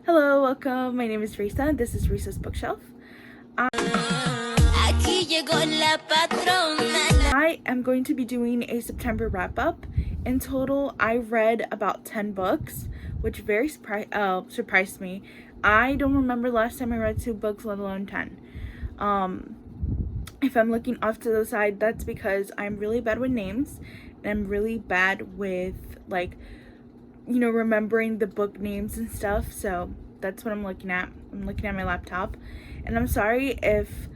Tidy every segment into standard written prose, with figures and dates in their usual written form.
Hello, welcome. My name is Risa. This is Risa's Bookshelf. I am going to be doing a September wrap-up. In total, I read about 10 books, which very surprised me. I don't remember last time I read 2 books, let alone 10. If I'm looking off to the side, that's because I'm really bad with names, and I'm really bad with, remembering the book names and stuff. So that's what I'm looking at. I'm looking at my laptop, and I'm sorry if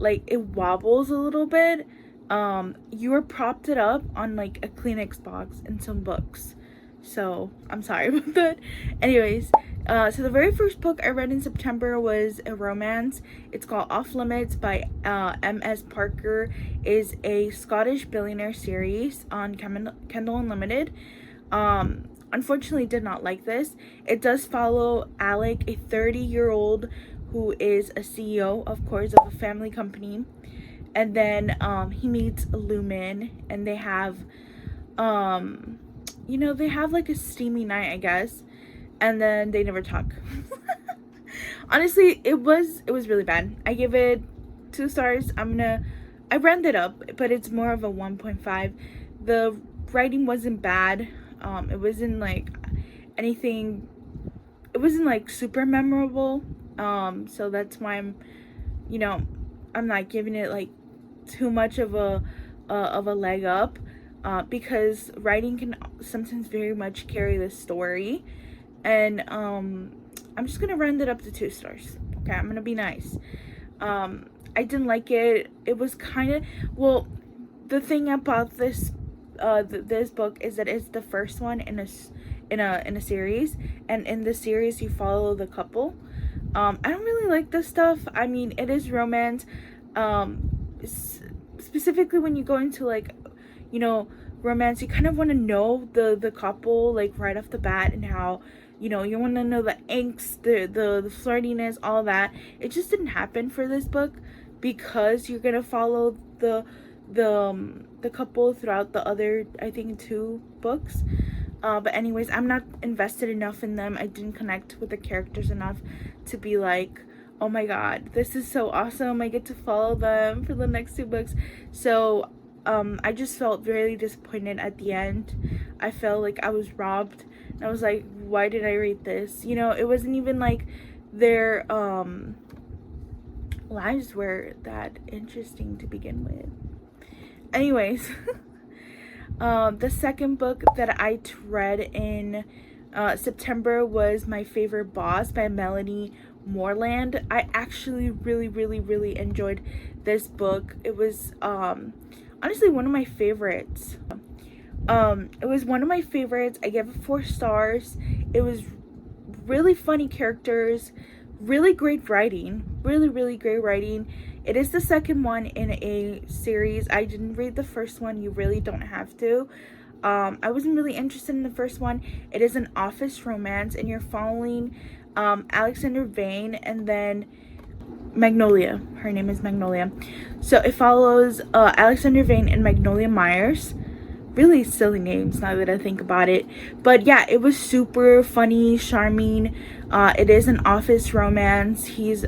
it wobbles a little bit. You were propped it up on a Kleenex box and some books, so I'm sorry about that. Anyways, so the very first book I read in September was a romance. It's called Off Limits by M.S. Parker. Is a Scottish billionaire series on Kindle Unlimited. Unfortunately did not like this. It does follow Alec, a 30-year-old who is a CEO, of course, of a family company. And then he meets Lumen, and they have they have a steamy night, I guess, and then they never talk. Honestly, it was really bad. I give it 2 stars. I rounded up, but it's more of a 1.5. The writing wasn't bad. It wasn't anything. It wasn't super memorable. So that's why I'm not giving it too much of a leg up, because writing can sometimes very much carry the story, and I'm just gonna round it up to 2 stars. Okay, I'm gonna be nice. I didn't like it. It was kind of, the thing about this this book is that it's the first one in a series, and in the series you follow the couple. I don't really like this stuff. I mean, it is romance. Specifically when you go into romance, you kind of want to know the couple right off the bat, and how you want to know the angst, the flirtiness, all that. It just didn't happen for this book, because you're gonna follow the couple throughout the other, I think, 2 books. But anyways, I'm not invested enough in them. I didn't connect with the characters enough to be like, oh my god, this is so awesome, I get to follow them for the next 2 books. So I just felt really disappointed at the end. I felt like I was robbed, and I was like, why did I read this? It wasn't even their lives were that interesting to begin with. Anyways, the second book that I read in September was My Favorite Boss by Melanie Moreland. I actually really enjoyed this book. It was honestly one of my favorites. It was one of my favorites. I gave it 4 stars. It was really funny characters, really great writing, really great writing. It is the second one in a series. I didn't read the first one. You really don't have to. I wasn't really interested in the first one. It is an office romance, and you're following Alexander Vane and then Magnolia. Her name is Magnolia. So it follows Alexander Vane and Magnolia Myers. Really silly names now that I think about it. But yeah, it was super funny, charming. It is an office romance. He's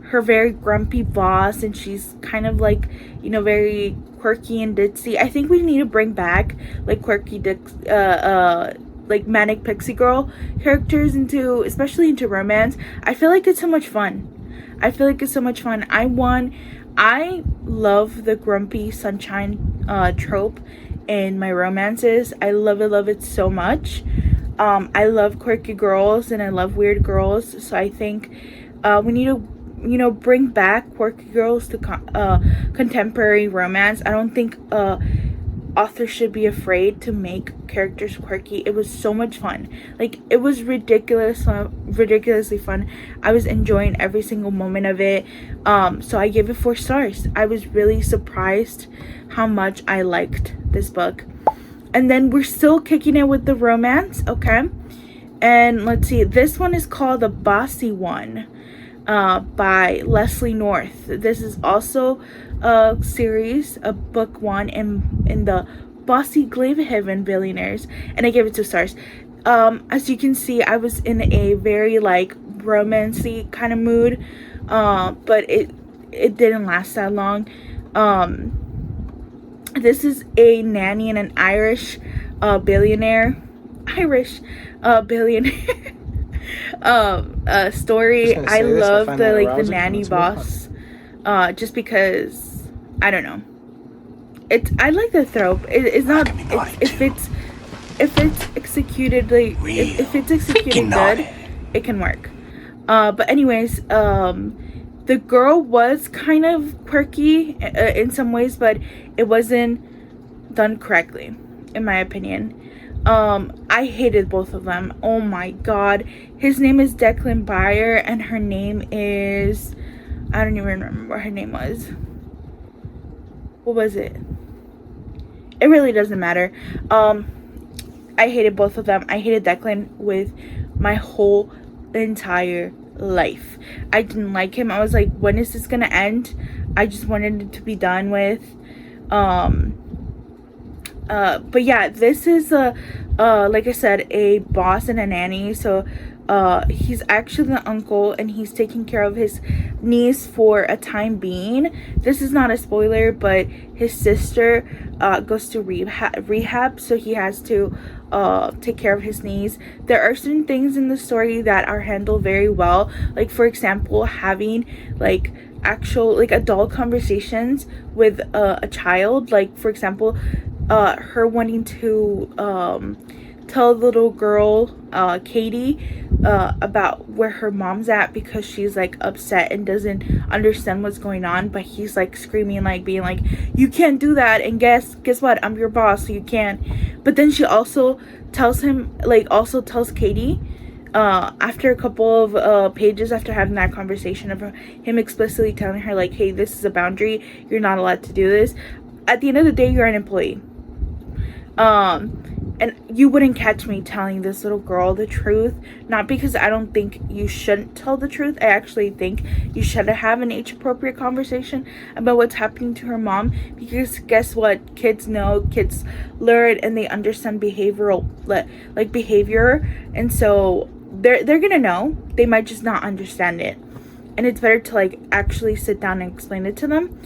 her very grumpy boss, and she's kind of very quirky and ditzy. I think we need to bring back quirky manic pixie girl characters especially into romance. I feel like it's so much fun. I love the grumpy sunshine trope in my romances. I love it so much. I love quirky girls, and I love weird girls, so I think we need to bring back quirky girls to contemporary romance. I don't think authors should be afraid to make characters quirky. It was so much fun. It was ridiculously fun. I was enjoying every single moment of it. So I gave it 4 stars. I was really surprised how much I liked this book. And then we're still kicking it with the romance, okay? And let's see, this one is called The Bossy One by Leslie North. This is also a series, a book 1 in the Bossy Glavehaven Billionaires, and I gave it 2 stars. as you can see, I was in a very like romancy kind of mood, but it didn't last that long. This is a nanny and an Irish billionaire story. I love the nanny boss, just because I don't know. I like the trope. It's not if it's executed like if it's executed good, it can work. But anyways, the girl was kind of quirky in some ways, but it wasn't done correctly, in my opinion. I hated both of them. Oh my god. His name is Declan Bayer, and her name is, I don't even remember what her name was. What was it? It really doesn't matter. I hated both of them. I hated Declan with my whole entire life. I didn't like him. I was like, when is this gonna end? I just wanted it to be done with. But yeah, this is like I said, a boss and a nanny. So he's actually the uncle, and he's taking care of his niece for a time being. This is not a spoiler, but his sister goes to rehab, so he has to take care of his niece. There are certain things in the story that are handled very well, like for example, having like actual like adult conversations with a child, like for example, her wanting to tell the little girl Katie about where her mom's at, because she's like upset and doesn't understand what's going on, but he's like screaming, like being like, you can't do that, and guess what, I'm your boss, so you can't. But then she also tells him, like also tells Katie, after a couple of pages after having that conversation of him explicitly telling her like, hey, this is a boundary, you're not allowed to do this, at the end of the day, you're an employee. And you wouldn't catch me telling this little girl the truth, not because I don't think you shouldn't tell the truth. I actually think you should have an age appropriate conversation about what's happening to her mom, because guess what, kids know, kids learn, and they understand behavioral like behavior, and so they're gonna know. They might just not understand it, and it's better to like actually sit down and explain it to them.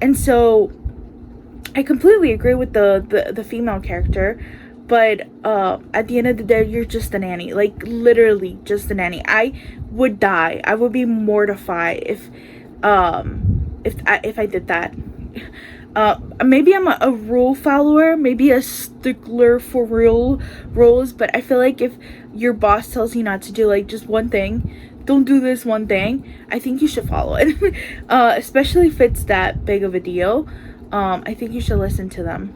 And so I completely agree with the female character, but at the end of the day, you're just a nanny, like literally just a nanny. I would die. I would be mortified if I did that. Maybe I'm a rule follower, maybe a stickler for rules, but I feel like if your boss tells you not to do like just one thing, don't do this one thing, I think you should follow it. Especially if it's that big of a deal. I think you should listen to them.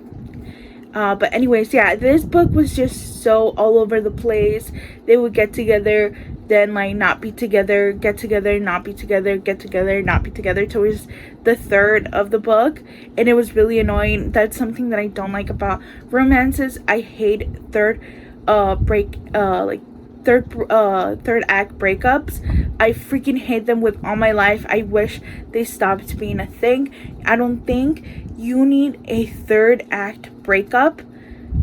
But anyways, yeah, this book was just so all over the place. They would get together, then like not be together, get together, not be together, get together, not be together, towards the third of the book, and it was really annoying. That's something that I don't like about romances. I hate third act breakups. I freaking hate them with all my life. I wish they stopped being a thing. I don't think you need a third act breakup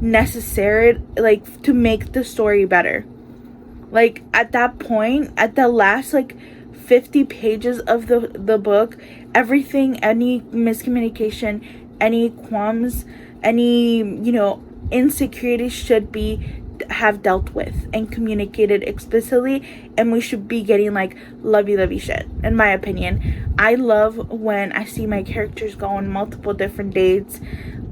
necessary like to make the story better. Like at that point, at the last like 50 pages of the book, everything, any miscommunication, any qualms, any, you know, insecurities should have dealt with and communicated explicitly, and we should be getting like lovey shit, in my opinion. I love when I see my characters go on multiple different dates.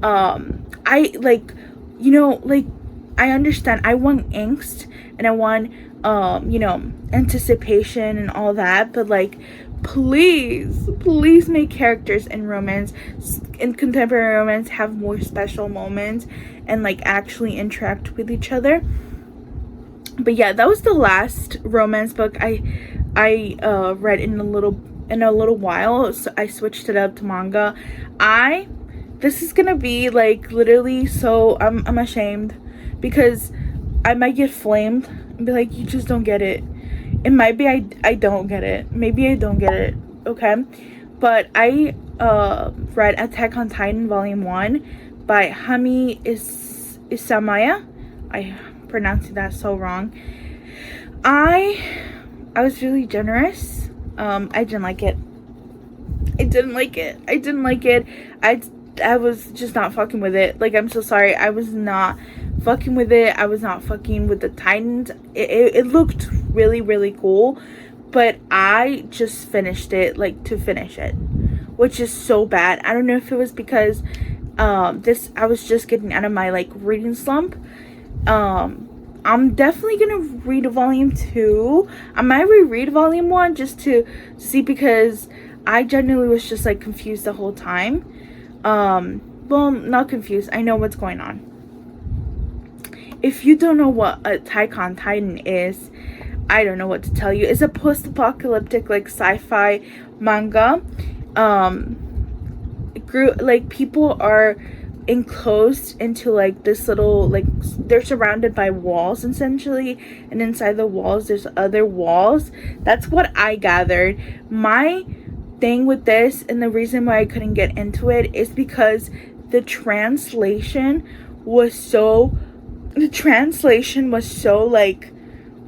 I like, you know, like I understand, I want angst and I want you know, anticipation and all that, but like please make characters in romance, in contemporary romance, have more special moments and like actually interact with each other. But yeah, that was the last romance book I read in a little while, so I switched it up to manga. This is gonna be like literally, so I'm ashamed because I might get flamed and be like, you just don't get it. It might be I don't get it. Maybe I don't get it. Okay. But I read Attack on Titan Volume 1 by Hami Isamaya. I pronouncing that so wrong. I was really generous. I didn't like it. I was just not fucking with it. Like, I'm so sorry. I was not fucking with it. I was not fucking with the Titans. It looked really, really cool, but I just finished it, like, to finish it, which is so bad. I don't know if it was because I was just getting out of my, like, reading slump. I'm definitely gonna read volume 2. I might reread volume 1 just to see, because I genuinely was just, like, confused the whole time. Well, not confused. I know what's going on. If you don't know what a Taikon Titan is, I don't know what to tell you. It's a post-apocalyptic, like, sci-fi manga. Like, people are enclosed into, like, this little, like, they're surrounded by walls, essentially, and inside the walls there's other walls. That's what I gathered. My thing with this, and the reason why I couldn't get into it, is because the translation was so like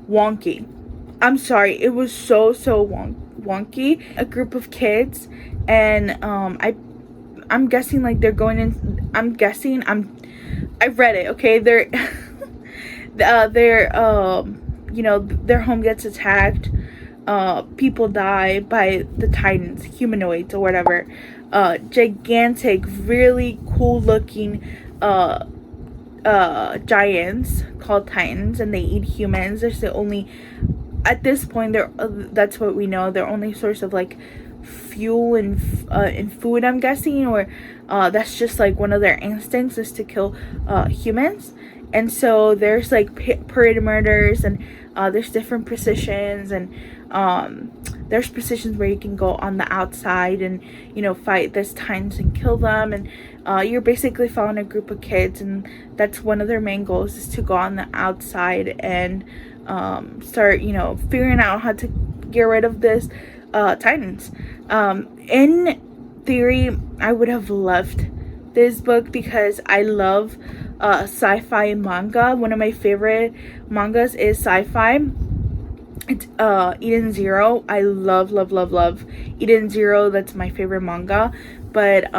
wonky. I'm sorry, it was so wonky. A group of kids, and I'm guessing, like, they're going in, I read it, okay? They're you know, their home gets attacked. People die by the Titans, humanoids or whatever. Gigantic, really cool looking giants called Titans, and they eat humans. There's the only, at this point, that's what we know, their only source of, like, fuel and food, I'm guessing, or that's just, like, one of their instincts is to kill humans. And so there's, like, parade murders, and there's different positions, and there's positions where you can go on the outside and, you know, fight this Titans and kill them. And you're basically following a group of kids, and that's one of their main goals, is to go on the outside and start, you know, figuring out how to get rid of this Titans. In theory, I would have loved this book because I love sci-fi manga. One of my favorite mangas is sci-fi. It's Eden Zero. I love Eden Zero. That's my favorite manga. But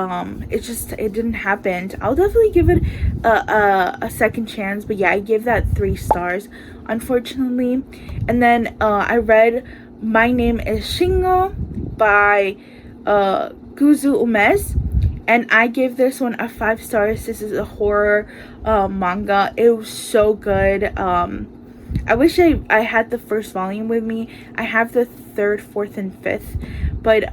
it didn't happen. I'll definitely give it a second chance. But yeah, I gave that 3 stars, unfortunately. And then I read My Name is Shingo by Guzu Umez, and I gave this one a 5 stars. This is a horror manga. It was so good. I wish I had the first volume with me. I have the 3rd, 4th, and 5th, but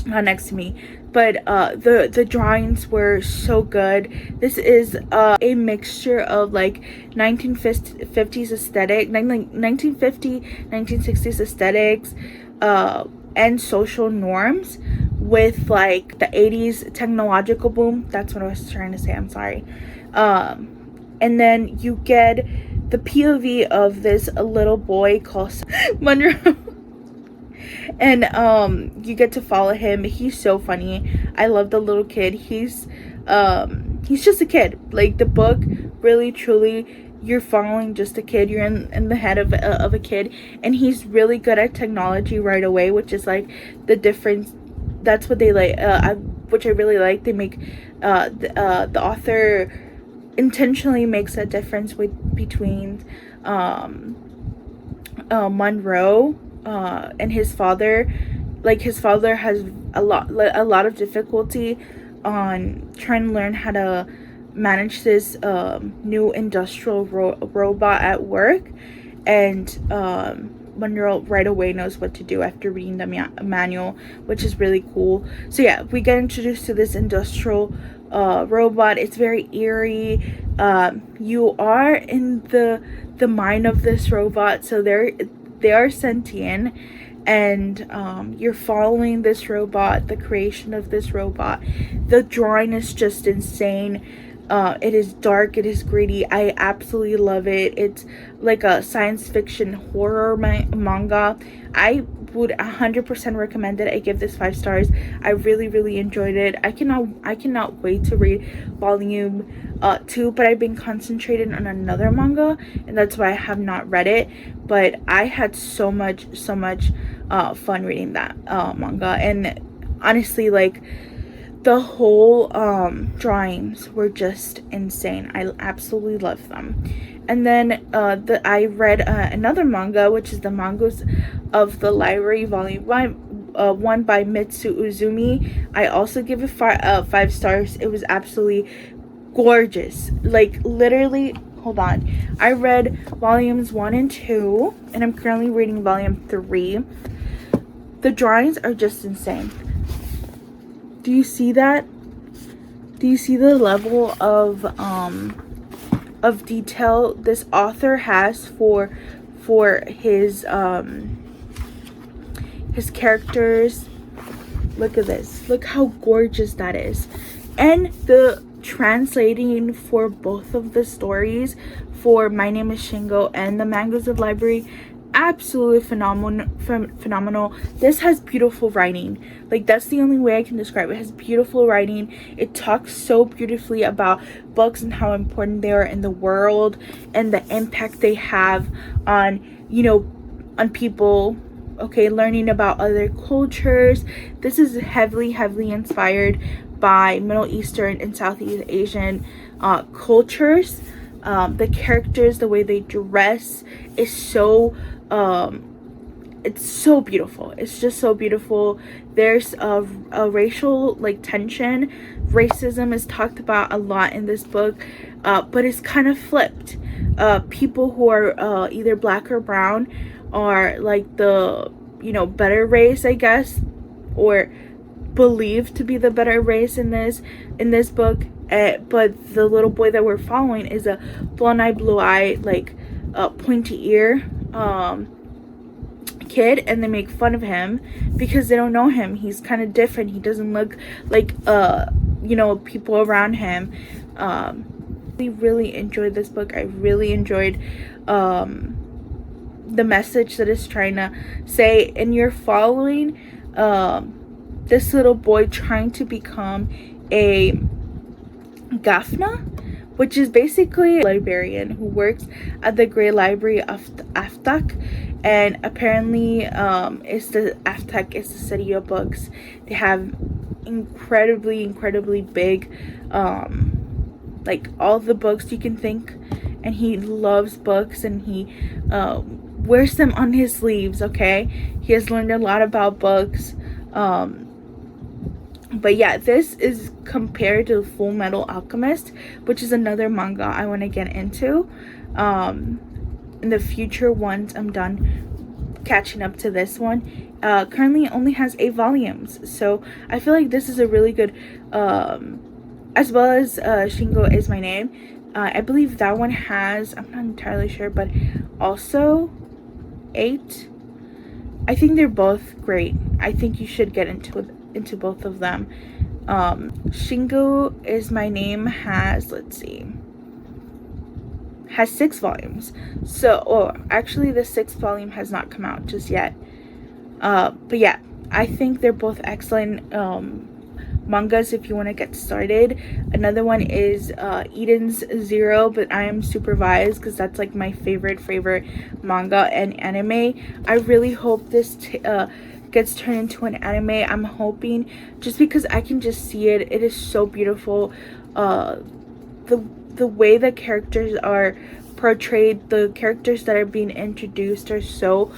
not next to me. But the drawings were so good. This is a mixture of, like, 1950s aesthetic, 1950, 1960s aesthetics, and social norms, with, like, the 80s technological boom. That's what I was trying to say. I'm sorry. And then you get the POV of this little boy called Monroe. And you get to follow him. He's so funny. I love the little kid. He's just a kid. Like, the book, really truly, you're following just a kid. You're in the head of a kid, and he's really good at technology right away, which is, like, the difference. That's what they like, which I really like. They make the author intentionally makes a difference between Monroe and his father. Like, his father has a lot of difficulty on trying to learn how to manage this new industrial robot at work, and Monroe right away knows what to do after reading the manual, which is really cool. So yeah, we get introduced to this industrial robot. It's very eerie. You are in the mind of this robot, so they are sentient, and you're following this robot, the creation of this robot. The drawing is just insane. It is dark, it is gritty. I absolutely love it. It's like a science fiction horror manga. I would 100% recommend it. I give this 5 stars. I really enjoyed it. I cannot wait to read volume too, but I've been concentrated on another manga, and that's why I have not read it. But I had so much fun reading that manga, and honestly, like, the whole drawings were just insane. I absolutely love them. And then I read another manga, which is the Mangus of the Library Volume 1 by Mitsu Uzumi. I also give it 5 stars. It was absolutely gorgeous. Like, literally, hold on. I read volumes 1 and 2, and I'm currently reading volume 3. The drawings are just insane. Do you see that? Do you see the level of detail this author has for his characters? Look at this. Look how gorgeous that is. And the translating for both of the stories, for My Name is Shingo and the Mangus of Library, absolutely phenomenal. This has beautiful writing. Like, that's the only way I can describe it. It has beautiful writing. It talks so beautifully about books and how important they are in the world and the impact they have on, you know, on people, okay, learning about other cultures. This is heavily inspired by Middle Eastern and Southeast Asian cultures. The characters, the way they dress is so it's so beautiful. It's just so beautiful. There's a racial, like, tension. Racism is talked about a lot in this book, but it's kind of flipped. People who are either black or brown are like the, you know, better race, I guess, or believed to be the better race in this book. But the little boy that we're following is a blonde-eyed, blue-eyed, like, pointy ear kid, and they make fun of him because they don't know him. He's kind of different. He doesn't look like you know, people around him. We really enjoyed this book. I really enjoyed the message that it's trying to say, and you're following this little boy trying to become a Gafna, which is basically a librarian who works at the Great Library of Aftak, and apparently it's the Aftak is the city of books. They have incredibly big, like, all the books you can think, and he loves books, and he wears them on his sleeves. Okay, he has learned a lot about books. But yeah, this is compared to Full Metal Alchemist, which is another manga I want to get into in the future once I'm done catching up to this one. Currently it only has 8 volumes, so I feel like this is a really good, as well as Shingo Is My Name. I believe that one has, I'm not entirely sure, but also 8. I think they're both great. I think you should get into both of them. Shingo Is My Name has, let's see, has 6 volumes. So, actually the 6th volume has not come out just yet. But yeah, I think they're both excellent mangas if you want to get started. Another one is Eden's Zero, but I am supervised because that's like my favorite manga and anime. I really hope this gets turned into an anime. I'm hoping, just because I can just see it. It is so beautiful. The way the characters are portrayed, the characters that are being introduced are so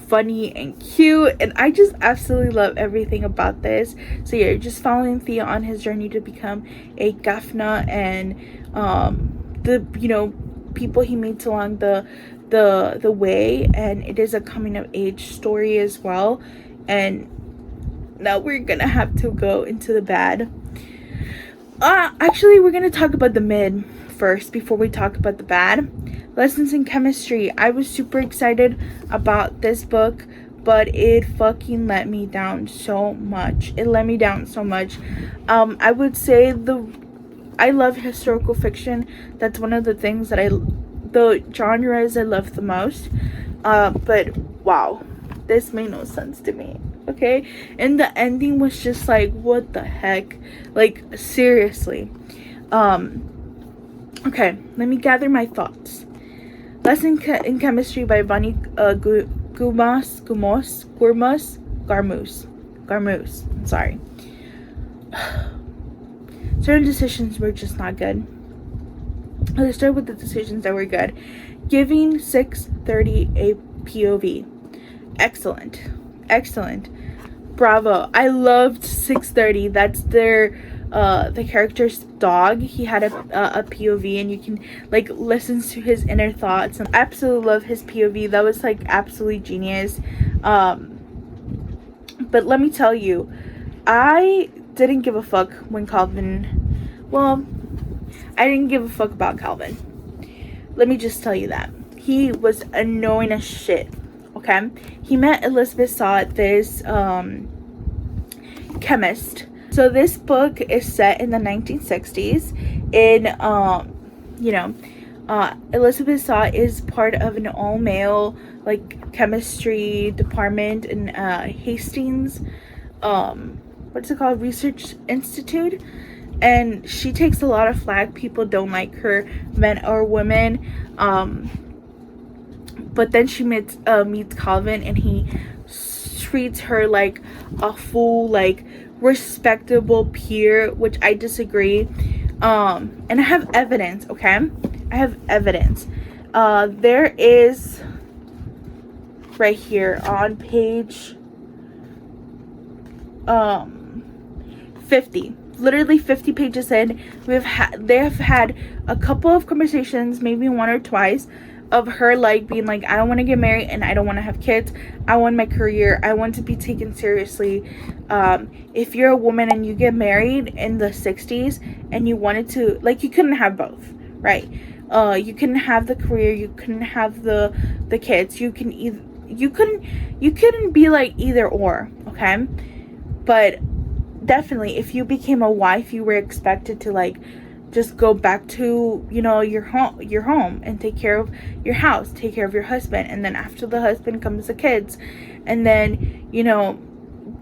funny and cute, and I just absolutely love everything about this. So yeah, you're just following Theo on his journey to become a Gafna, and the, you know, people he meets along the way, and it is a coming of age story as well. And now we're gonna have to go into the bad. Actually, we're gonna talk about the mid first before we talk about the bad. Lessons in Chemistry. I was super excited about this book, but it fucking let me down so much. It let me down so much. I would say I love historical fiction. That's one of the things that the genres I love the most. But wow, this made no sense to me. Okay, and the ending was just like, what the heck? Like, seriously. Okay, let me gather my thoughts. Lesson in Chemistry by Vani Garmus. I'm sorry. Certain decisions were just not good. Let's start with the decisions that were good. Giving 630 a POV. Excellent. Bravo. I loved 630. That's their the character's dog. He had a POV, and you can like listen to his inner thoughts. And I absolutely love his POV. That was like absolutely genius. But let me tell you, I didn't give a fuck when Calvin. Well, I didn't give a fuck about Calvin. Let me just tell you that. He was annoying as shit. Okay? He met Elizabeth Sott, this chemist. So this book is set in the 1960s. Elizabeth Sott is part of an all-male like chemistry department in Hastings. What's it called? Research Institute. And she takes a lot of flack. People don't like her, men or women. But then she meets Calvin, and he treats her like a full, like, respectable peer, which I disagree. And I have evidence, okay? I have evidence. There is right here on page 50. Literally 50 pages in, they have had a couple of conversations, maybe one or twice, of her like being like, I don't want to get married and I don't want to have kids. I want my career. I want to be taken seriously. If you're a woman and you get married in the 60s and you wanted to, like, you couldn't have both, right? You couldn't have the career. You couldn't have the kids. You couldn't be like either or, okay? But definitely, if you became a wife, you were expected to like just go back to, you know, your home and take care of your house, take care of your husband, and then after the husband comes the kids, and then, you know,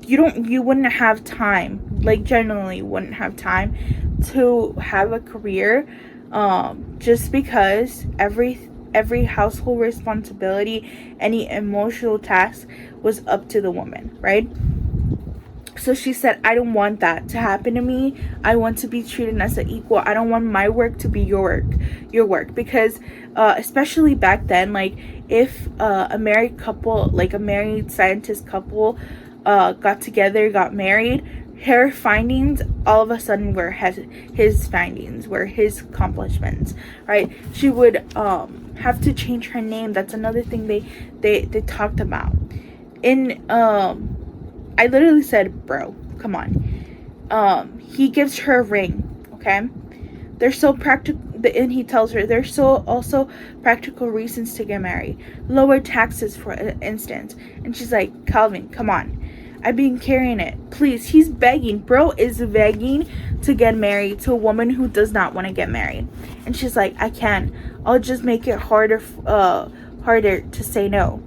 you wouldn't have time, like generally wouldn't have time to have a career, just because every household responsibility, any emotional task was up to the woman, right? So she said, I don't want that to happen to me. I want to be treated as an equal. I don't want my work to be your work. Because especially back then, like, if a married couple, like a married scientist couple, got together, got married, her findings all of a sudden were his findings, were his accomplishments, right? She would have to change her name. That's another thing they talked about. I literally said, bro, come on. He gives her a ring, okay? They're so practical, and he tells her there's so also practical reasons to get married. Lower taxes, for instance. And she's like, Calvin, come on. I've been carrying it. Please, he's begging. Bro is begging to get married to a woman who does not want to get married. And she's like, I can. I'll just make it harder to say no.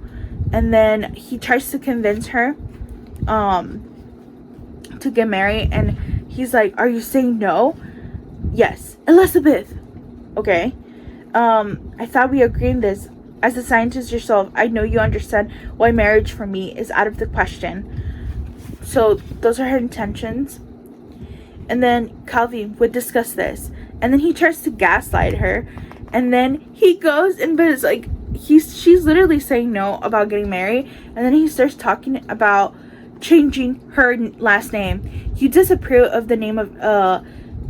And then he tries to convince her to get married, and he's like, are you saying no? Yes. Elizabeth, okay, I thought we agreed on this. As a scientist yourself, I know you understand why marriage for me is out of the question. So those are her intentions. And then Calvin would discuss this, and then he tries to gaslight her, and then he goes and is like, she's literally saying no about getting married, and then he starts talking about changing her last name. You disapprove of the name of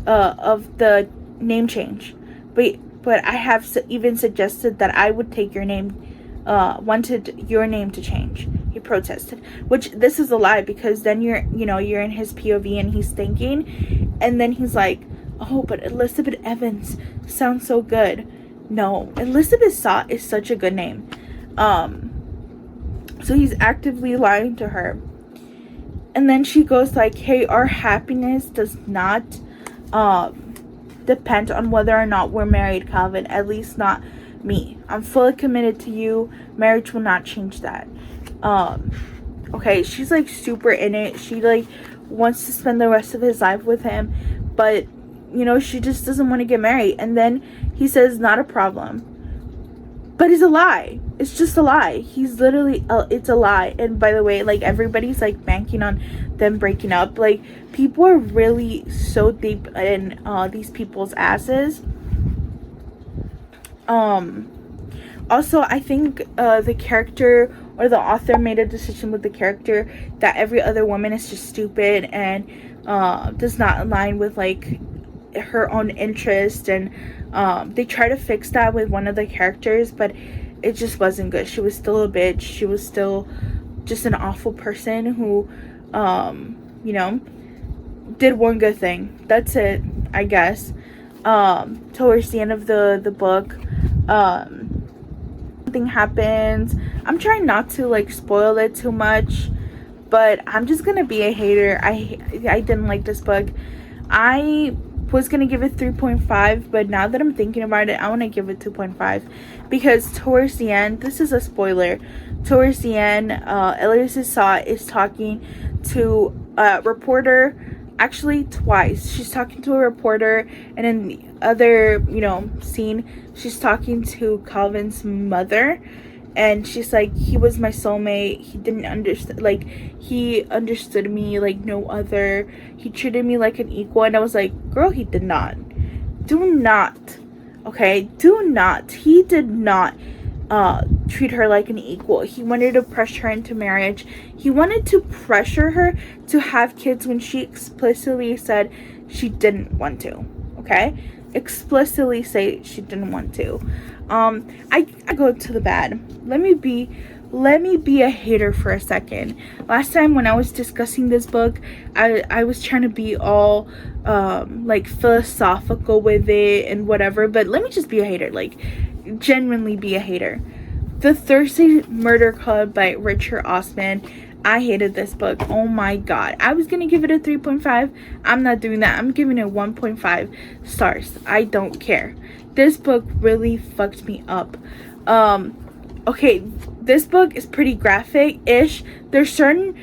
the name change, but I have even suggested that I would take your name, wanted your name to change. He protested, which this is a lie, because then you're in his POV and he's thinking, and then he's like, oh, but Elizabeth Evans sounds so good. No, Elizabeth Sott is such a good name. So he's actively lying to her. And then she goes like, hey, our happiness does not depend on whether or not we're married, Calvin. At least not me. I'm fully committed to you. Marriage will not change that. Okay, she's like super in it. She like wants to spend the rest of his life with him, but you know, she just doesn't want to get married. And then he says not a problem, but it's a lie. It's just a lie. He's literally it's a lie. And by the way, like, everybody's like banking on them breaking up. Like, people are really so deep in these people's asses. Also, I think the character or the author made a decision with the character that every other woman is just stupid and does not align with like her own interest, and they try to fix that with one of the characters, but it just wasn't good. She was still a bitch. She was still just an awful person who you know, did one good thing. That's it, I guess. Towards the end of the book, something happens. I'm trying not to like spoil it too much, but I'm just gonna be a hater. I didn't like this book. I was gonna give it 3.5, but now that I'm thinking about it, I want to give it 2.5 because towards the end, this is a spoiler, towards the end, Elias Saw is talking to a reporter, actually twice. She's talking to a reporter, and in the other, you know, scene, she's talking to Calvin's mother, and she's like, he was my soulmate. He didn't understand, like, he understood me like no other. He treated me like an equal. And I was like, girl, he did not. Do not, okay? Do not. He did not treat her like an equal. He wanted to pressure her into marriage. He wanted to pressure her to have kids when she explicitly said she didn't want to, okay? Explicitly say she didn't want to. I go to the bad. Let me be a hater for a second. Last time when I was discussing this book, I was trying to be all like philosophical with it and whatever, but let me just be a hater, like genuinely be a hater. The Thursday Murder Club by Richard Osman. I hated this book. Oh my god. I was gonna give it a 3.5. I'm not doing that. I'm giving it 1.5 stars. I don't care. This book really fucked me up. Okay, this book is pretty graphic-ish. They're so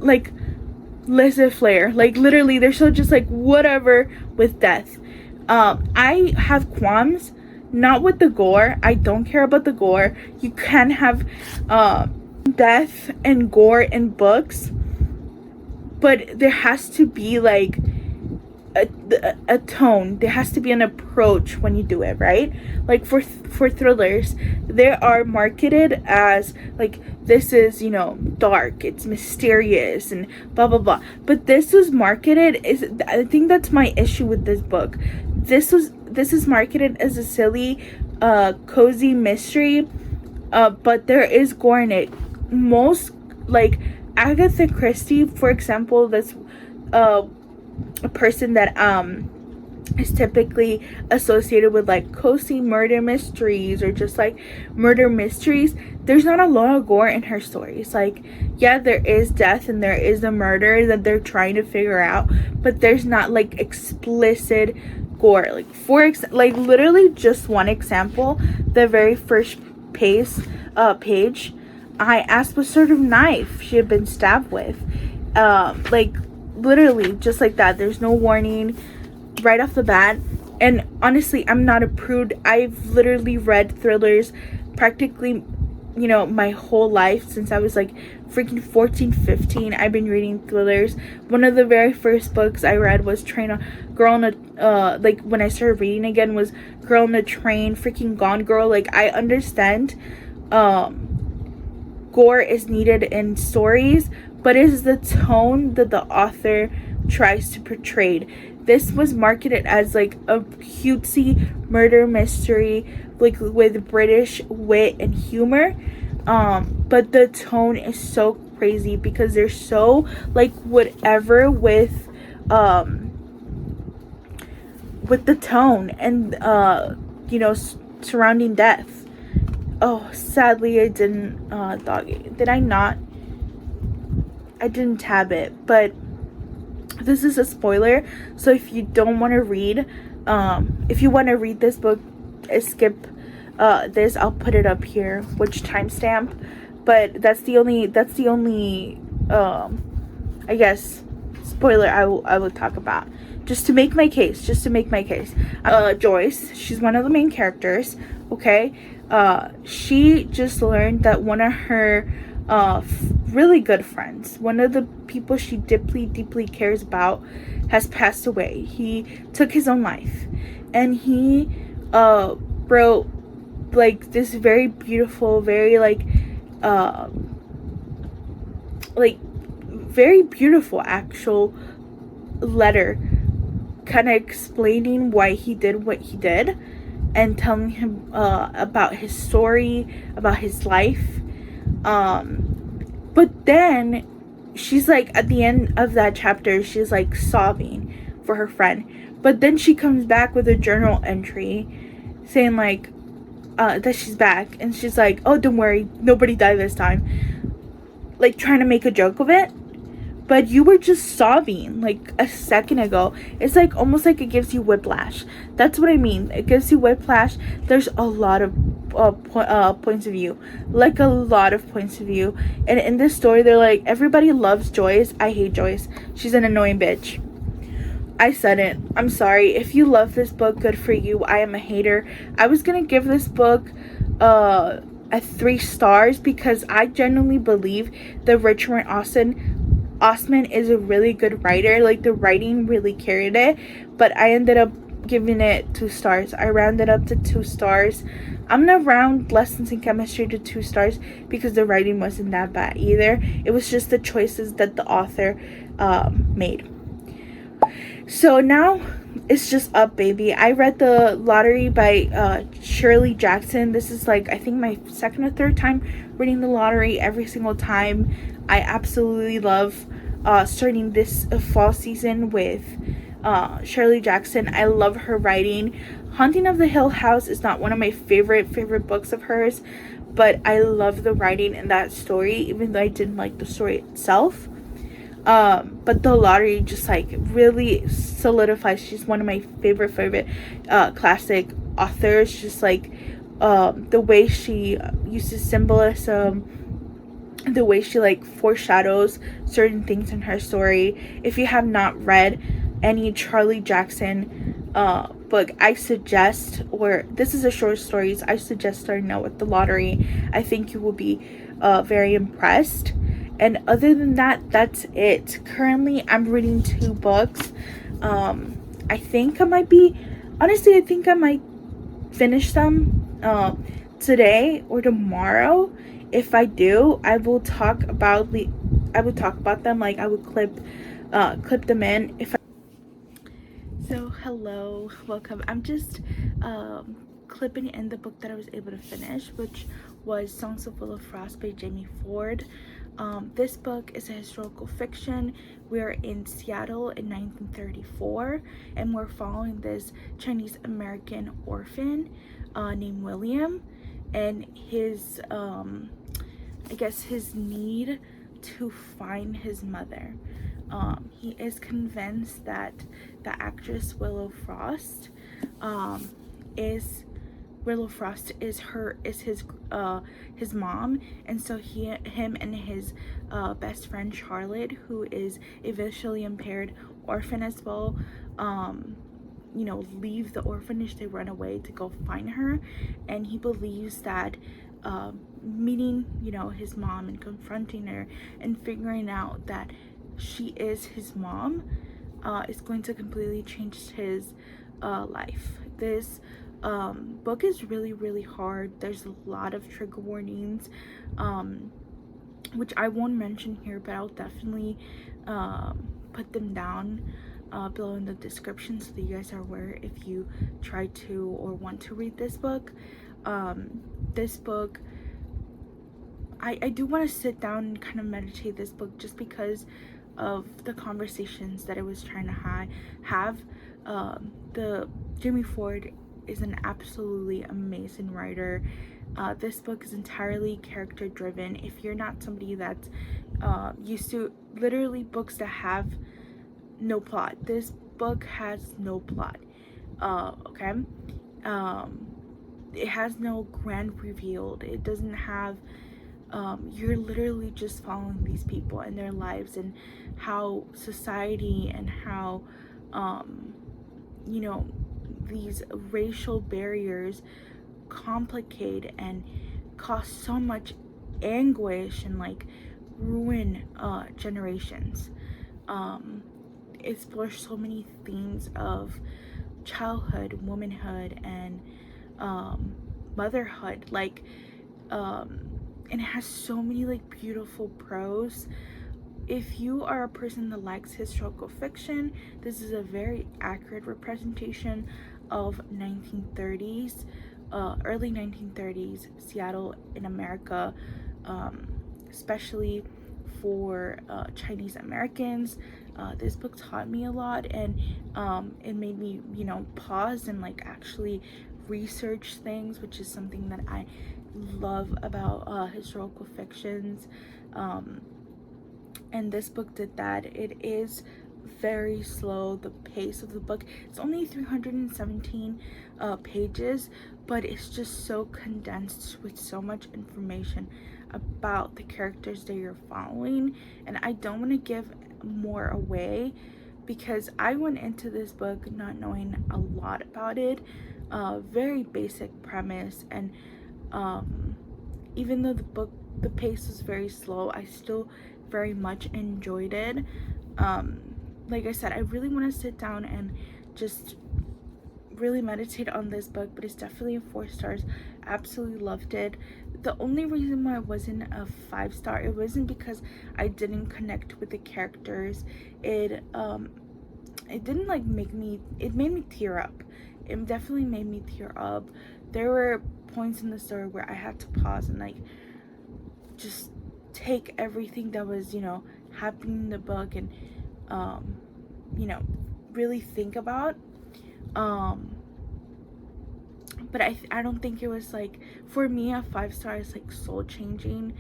like laissez-faire. Like, literally, they're so just like whatever with death. I have qualms, not with the gore. I don't care about the gore. You can have death and gore in books, but there has to be like a tone. There has to be an approach when you do it, right? Like for thrillers, they are marketed as like, this is, you know, dark, it's mysterious and blah blah blah, but this was marketed I think that's my issue with this book. This is marketed as a silly cozy mystery, but there is gore in it. Most, like Agatha Christie, for example, that's a person that is typically associated with like cozy murder mysteries or just like murder mysteries. There's not a lot of gore in her stories. Like, yeah, there is death and there is a murder that they're trying to figure out, but there's not like explicit gore. Like, like literally just one example, the very first page, I asked what sort of knife she had been stabbed with. Like, literally just like that. There's no warning right off the bat. And honestly, I'm not a prude. I've literally read thrillers practically, you know, my whole life since I was like freaking 14, 15. I've been reading thrillers. One of the very first books I read was Girl on a like, when I started reading again, was Girl on a Train, freaking Gone Girl. Like, I understand gore is needed in stories, but it is the tone that the author tries to portray. This was marketed as like a cutesy murder mystery, like with British wit and humor, but the tone is so crazy because they're so like whatever with the tone and you know, surrounding death. Oh, sadly I didn't dog it. Did I not? I didn't tab it, but this is a spoiler, so if you don't want to read, if you want to read this book, skip this. I'll put it up here, which timestamp, but that's the only I guess spoiler I will talk about. just to make my case. Joyce, she's one of the main characters, okay? She just learned that one of her really good friends, one of the people she deeply cares about, has passed away. He took his own life, and he wrote like this very beautiful, very very beautiful actual letter, kind of explaining why he did what he did, and telling him about his story, about his life. But then she's like, at the end of that chapter, she's like sobbing for her friend. But then she comes back with a journal entry saying like that she's back, and she's like, oh, don't worry, nobody died this time, like trying to make a joke of it. But you were just sobbing like a second ago. It's like almost like it gives you whiplash. That's what I mean. It gives you whiplash. There's a lot of points of view. Like a lot of points of view. And in this story, they're like, everybody loves Joyce. I hate Joyce. She's an annoying bitch. I said it. I'm sorry. If you love this book, good for you. I am a hater. I was going to give this book a 3 stars because I genuinely believe that Richard Osman is a really good writer. Like, the writing really carried it, but I ended up giving it 2 stars. I rounded up to 2 stars. I'm gonna round Lessons in Chemistry to 2 stars because the writing wasn't that bad either. It was just the choices that the author made. So now it's just up, baby. I read The Lottery by Shirley Jackson. This is like, I think, my 2nd or 3rd time reading The Lottery. Every single time I absolutely love starting this fall season with Shirley Jackson. I love her writing. Haunting of the Hill House is not one of my favorite books of hers, but I love the writing in that story, even though I didn't like the story itself. But The Lottery just like really solidifies. She's one of my favorite classic authors. Just like the way she uses symbolism, the way she like foreshadows certain things in her story. If you have not read any Shirley Jackson book, I suggest, or this is a short stories, I suggest starting out with The Lottery. I think you will be very impressed. And other than that, that's it. Currently, I'm reading 2 books. I think I might finish them today or tomorrow. If I do, I will talk about them. Like, I would clip them in. So hello, welcome. I'm just clipping in the book that I was able to finish, which was Songs of Willow by Jamie Ford. This book is a historical fiction. We're in Seattle in 1934, and we're following this Chinese American orphan named William, and his his need to find his mother. He is convinced that the actress Willow Frost is his mom, and so him and his best friend Charlotte, who is a visually impaired orphan as well, leave the orphanage. They run away to go find her, and he believes that meeting his mom and confronting her and figuring out that she is his mom is going to completely change his life. This book is really hard. There's a lot of trigger warnings, which I won't mention here, but I'll definitely put them down below in the description so that you guys are aware if you try to or want to read this book. This book, I do want to sit down and kind of meditate this book just because of the conversations that I was trying to have. The Jamie Ford is an absolutely amazing writer. This book is entirely character driven. If you're not somebody that's used to literally books that have no plot, this book has no plot. Okay, it has no grand reveal. It doesn't have you're literally just following these people and their lives and how society and how you know, these racial barriers complicate and cause so much anguish and like ruin generations. Explores so many themes of childhood, womanhood, and motherhood. Like, and it has so many like beautiful prose. If you are a person that likes historical fiction, this is a very accurate representation of 1930s, early 1930s Seattle in America, especially for Chinese Americans. This book taught me a lot, and it made me, you know, pause and like actually research things, which is something that I love about historical fictions. And this book did that. It is very slow, the pace of the book. It's only 317 pages, but it's just so condensed with so much information about the characters that you're following. And I don't want to give more away because I went into this book not knowing a lot about it. Very basic premise, and even though the pace was very slow, I still very much enjoyed it. Like I said, I really want to sit down and just really meditate on this book, but it's definitely a 4 stars. Absolutely loved it. The only reason why it wasn't a 5-star, it wasn't because I didn't connect with the characters. It didn't like it made me tear up. It definitely made me tear up. There were points in the story where I had to pause and like just take everything that was, you know, happening in the book and you know, really think about. But I don't think it was like, for me a 5-star is like soul changing.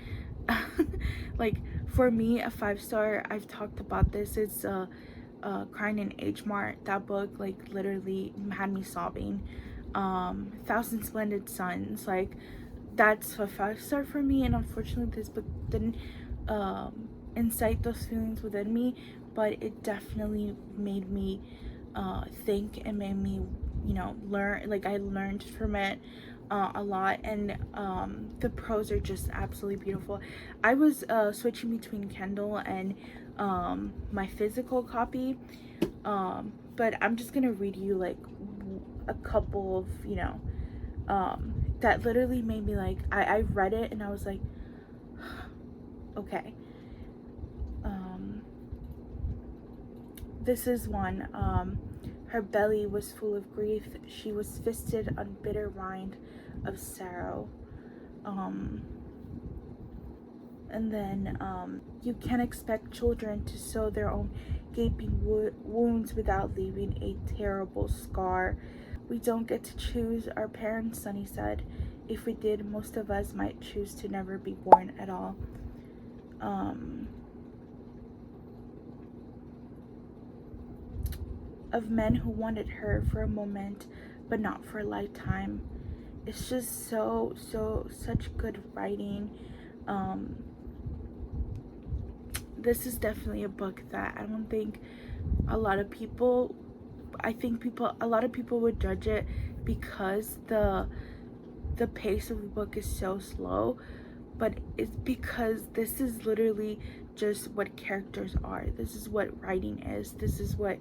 Like for me a 5-star, I've talked about this, it's Crying in H Mart. That book like literally had me sobbing. Thousand Splendid Suns, like that's a 5-star for me, and unfortunately this book didn't incite those feelings within me, but it definitely made me think and made me, you know, learn. Like I learned from it a lot, and the prose are just absolutely beautiful. I was switching between Kindle and my physical copy, but I'm just gonna read you like a couple of, you know, that literally made me like, I read it and I was like, okay. This is one. Her belly was full of grief. She was feasted on bitter rind of sorrow. And then you can't expect children to sew their own gaping wounds without leaving a terrible scar. We don't get to choose our parents, Sunny said. If we did, most of us might choose to never be born at all. Of men who wanted her for a moment, but not for a lifetime. It's just such good writing. This is definitely a book that I don't think a lot of people, a lot of people would judge it because the pace of the book is so slow, but it's because this is literally just what characters are. This is what writing is. This is what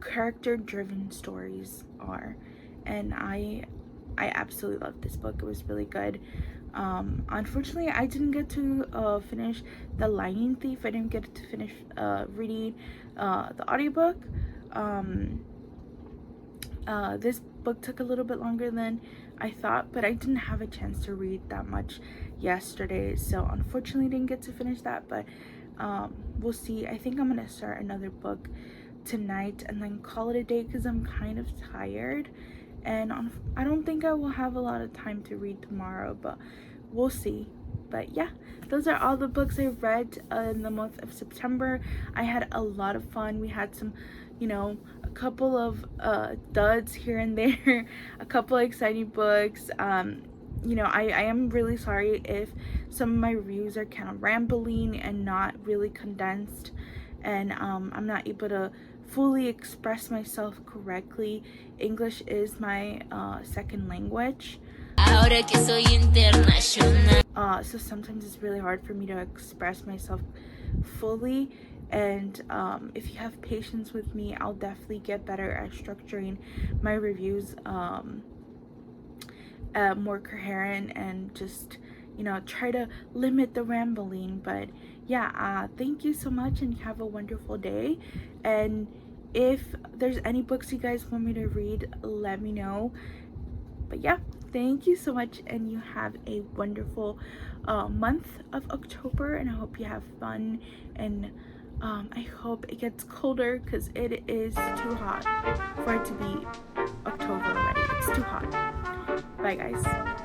character driven stories are, and I absolutely loved this book. It was really good. Unfortunately I didn't get to finish The Lightning Thief. I didn't get to finish reading the audiobook. This book took a little bit longer than I thought, but I didn't have a chance to read that much yesterday, so unfortunately didn't get to finish that, but we'll see. I think I'm gonna start another book tonight and then call it a day because I'm kind of tired, and I don't think I will have a lot of time to read tomorrow, but we'll see. But yeah, those are all the books I read in the month of September. I had a lot of fun. We had some, you know, a couple of duds here and there, a couple of exciting books. You know, I am really sorry if some of my reviews are kind of rambling and not really condensed, and I'm not able to fully express myself correctly. English is my second language. So sometimes it's really hard for me to express myself fully, and if you have patience with me, I'll definitely get better at structuring my reviews more coherent, and just, you know, try to limit the rambling. But yeah, thank you so much, and have a wonderful day. And if there's any books you guys want me to read, let me know. But yeah, thank you so much, and you have a wonderful month of October, and I hope you have fun, and I hope it gets colder, because it is too hot for it to be October already. It's too hot. Bye guys.